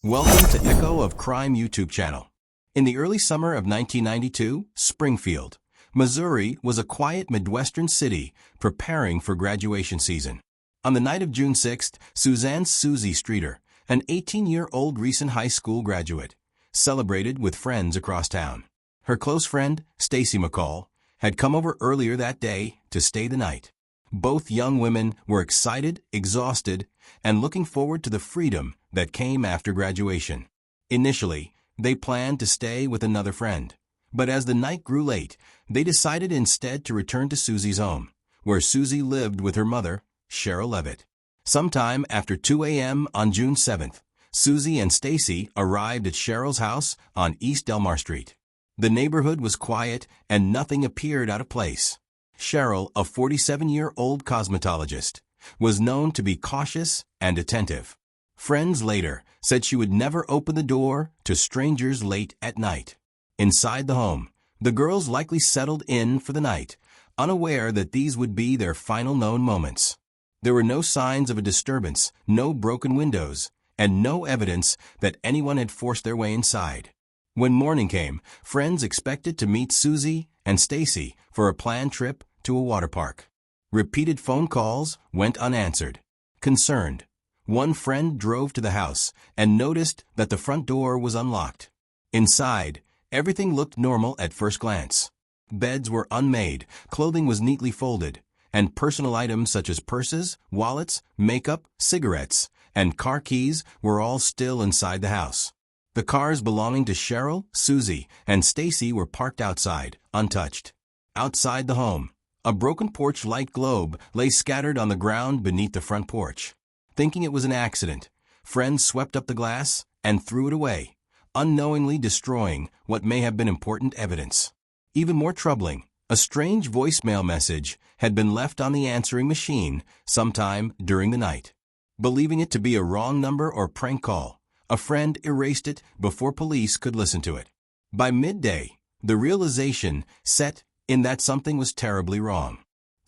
Welcome to Echo of Crime YouTube channel. In the early summer of 1992, Springfield, Missouri was a quiet Midwestern city preparing for graduation season. On the night of June 6th, Suzanne Susie Streeter, an 18-year-old recent high school graduate, celebrated with friends across town. Her close friend, Stacy McCall, had come over earlier that day to stay the night. Both young women were excited, exhausted, and looking forward to the freedom that came after graduation. Initially, they planned to stay with another friend, but as the night grew late, they decided instead to return to Susie's home, where Susie lived with her mother, Cheryl Levitt. Sometime after 2 a.m. on June 7th, Susie and Stacy arrived at Cheryl's house on East Delmar Street. The neighborhood was quiet and nothing appeared out of place. Cheryl, a 47-year-old cosmetologist, was known to be cautious and attentive. Friends later said she would never open the door to strangers late at night. Inside the home, the girls likely settled in for the night, unaware that these would be their final known moments. There were no signs of a disturbance, no broken windows, and no evidence that anyone had forced their way inside. When morning came, friends expected to meet Susie and Stacy for a planned trip to a water park. Repeated phone calls went unanswered. Concerned, one friend drove to the house and noticed that the front door was unlocked. Inside, everything looked normal at first glance. Beds were unmade, clothing was neatly folded, and personal items such as purses, wallets, makeup, cigarettes, and car keys were all still inside the house. The cars belonging to Cheryl, Susie, and Stacy were parked outside, untouched. Outside the home, a broken porch light globe lay scattered on the ground beneath the front porch. Thinking it was an accident, friends swept up the glass and threw it away, unknowingly destroying what may have been important evidence. Even more troubling, a strange voicemail message had been left on the answering machine sometime during the night. Believing it to be a wrong number or prank call, a friend erased it before police could listen to it. By midday, the realization set in that something was terribly wrong.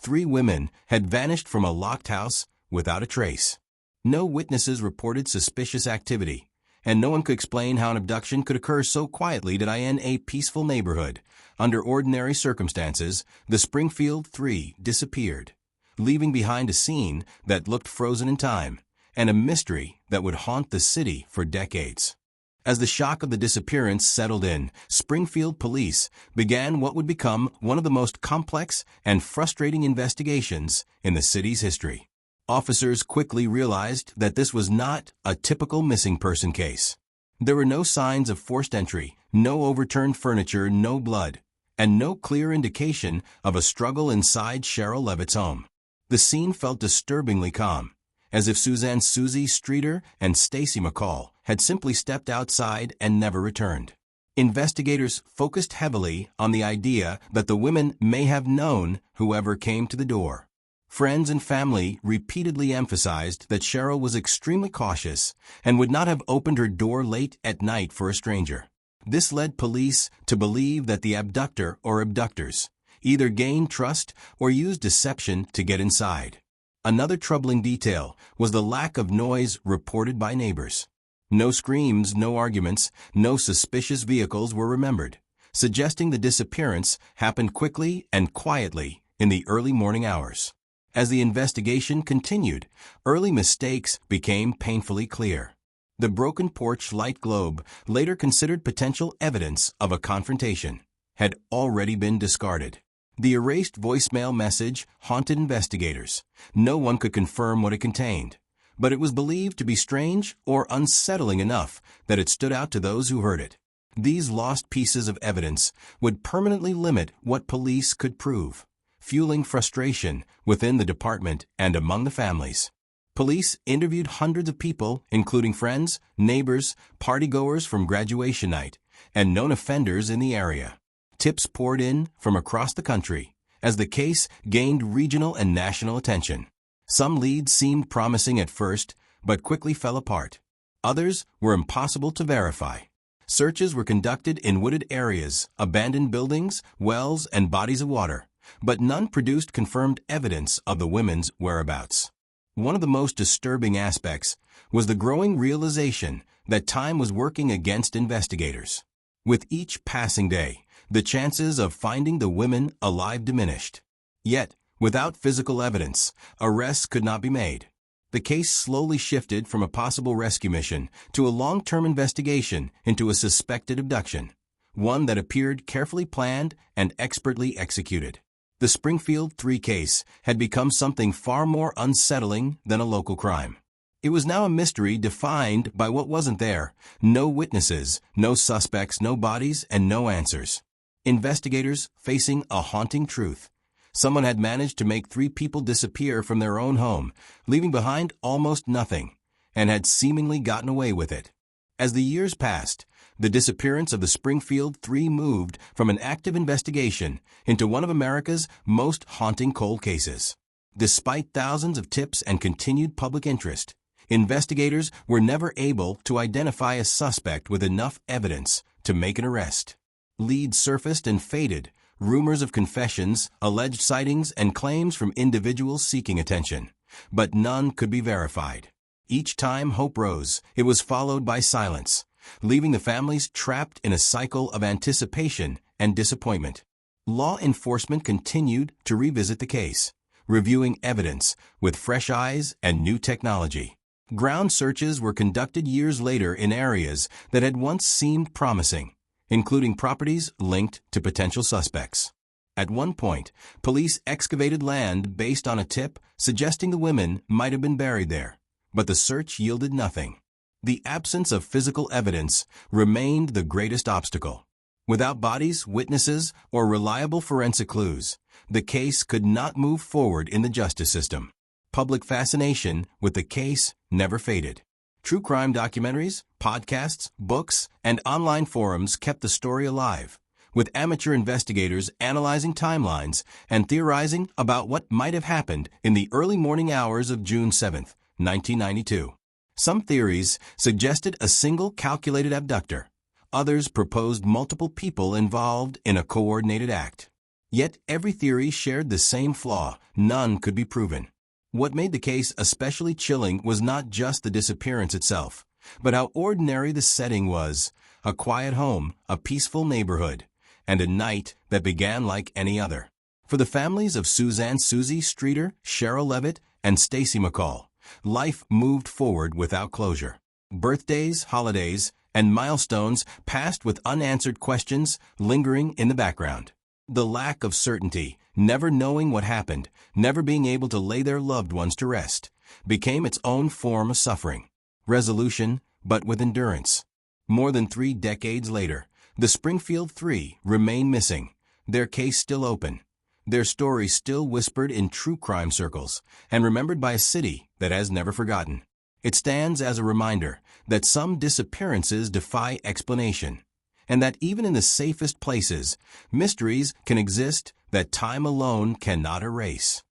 3 women had vanished from a locked house without a trace. No witnesses reported suspicious activity, and no one could explain how an abduction could occur so quietly in a peaceful neighborhood. Under ordinary circumstances, the Springfield Three disappeared, leaving behind a scene that looked frozen in time, and a mystery that would haunt the city for decades. As the shock of the disappearance settled in, Springfield police began what would become one of the most complex and frustrating investigations in the city's history. Officers quickly realized that this was not a typical missing person case. There were no signs of forced entry, no overturned furniture, no blood, and no clear indication of a struggle inside Cheryl Levitt's home. The scene felt disturbingly calm, as if Suzanne Susie Streeter and Stacy McCall had simply stepped outside and never returned. Investigators focused heavily on the idea that the women may have known whoever came to the door. Friends and family repeatedly emphasized that Cheryl was extremely cautious and would not have opened her door late at night for a stranger. This led police to believe that the abductor or abductors either gained trust or used deception to get inside. Another troubling detail was the lack of noise reported by neighbors. No screams, no arguments, no suspicious vehicles were remembered, suggesting the disappearance happened quickly and quietly in the early morning hours. As the investigation continued, early mistakes became painfully clear. The broken porch light globe, later considered potential evidence of a confrontation, had already been discarded. The erased voicemail message haunted investigators. No one could confirm what it contained, but it was believed to be strange or unsettling enough that it stood out to those who heard it. These lost pieces of evidence would permanently limit what police could prove, fueling frustration within the department and among the families. Police interviewed hundreds of people, including friends, neighbors, partygoers from graduation night, and known offenders in the area. Tips poured in from across the country as the case gained regional and national attention. Some leads seemed promising at first, but quickly fell apart. Others were impossible to verify. Searches were conducted in wooded areas, abandoned buildings, wells, and bodies of water, but none produced confirmed evidence of the women's whereabouts. One of the most disturbing aspects was the growing realization that time was working against investigators. With each passing day, the chances of finding the women alive diminished. Yet, without physical evidence, arrests could not be made. The case slowly shifted from a possible rescue mission to a long-term investigation into a suspected abduction, one that appeared carefully planned and expertly executed. The Springfield Three case had become something far more unsettling than a local crime. It was now a mystery defined by what wasn't there: no witnesses, no suspects, no bodies, and no answers. Investigators facing a haunting truth. Someone had managed to make 3 people disappear from their own home, leaving behind almost nothing, and had seemingly gotten away with it. As the years passed, the disappearance of the Springfield Three moved from an active investigation into one of America's most haunting cold cases. Despite thousands of tips and continued public interest, investigators were never able to identify a suspect with enough evidence to make an arrest. Leads surfaced and faded, rumors of confessions, alleged sightings, and claims from individuals seeking attention, but none could be verified. Each time hope rose, it was followed by silence, leaving the families trapped in a cycle of anticipation and disappointment. Law enforcement continued to revisit the case, reviewing evidence with fresh eyes and new technology. Ground searches were conducted years later in areas that had once seemed promising, including properties linked to potential suspects. At one point, police excavated land based on a tip suggesting the women might have been buried there, but the search yielded nothing. The absence of physical evidence remained the greatest obstacle. Without bodies, witnesses, or reliable forensic clues, the case could not move forward in the justice system. Public fascination with the case never faded. True crime documentaries, podcasts, books, and online forums kept the story alive, with amateur investigators analyzing timelines and theorizing about what might have happened in the early morning hours of June 7, 1992. Some theories suggested a single calculated abductor. Others proposed multiple people involved in a coordinated act. Yet every theory shared the same flaw: none could be proven. What made the case especially chilling was not just the disappearance itself, but how ordinary the setting was: a quiet home, a peaceful neighborhood, and a night that began like any other. For the families of Suzanne Susie Streeter, Cheryl Levitt, and Stacy McCall, life moved forward without closure. Birthdays, holidays, and milestones passed with unanswered questions lingering in the background. The lack of certainty, never knowing what happened, never being able to lay their loved ones to rest, became its own form of suffering. Resolution, but with endurance. More than 3 decades later, the Springfield Three remain missing, their case still open, their story still whispered in true crime circles, and remembered by a city that has never forgotten. It stands as a reminder that some disappearances defy explanation, and that even in the safest places, mysteries can exist that time alone cannot erase.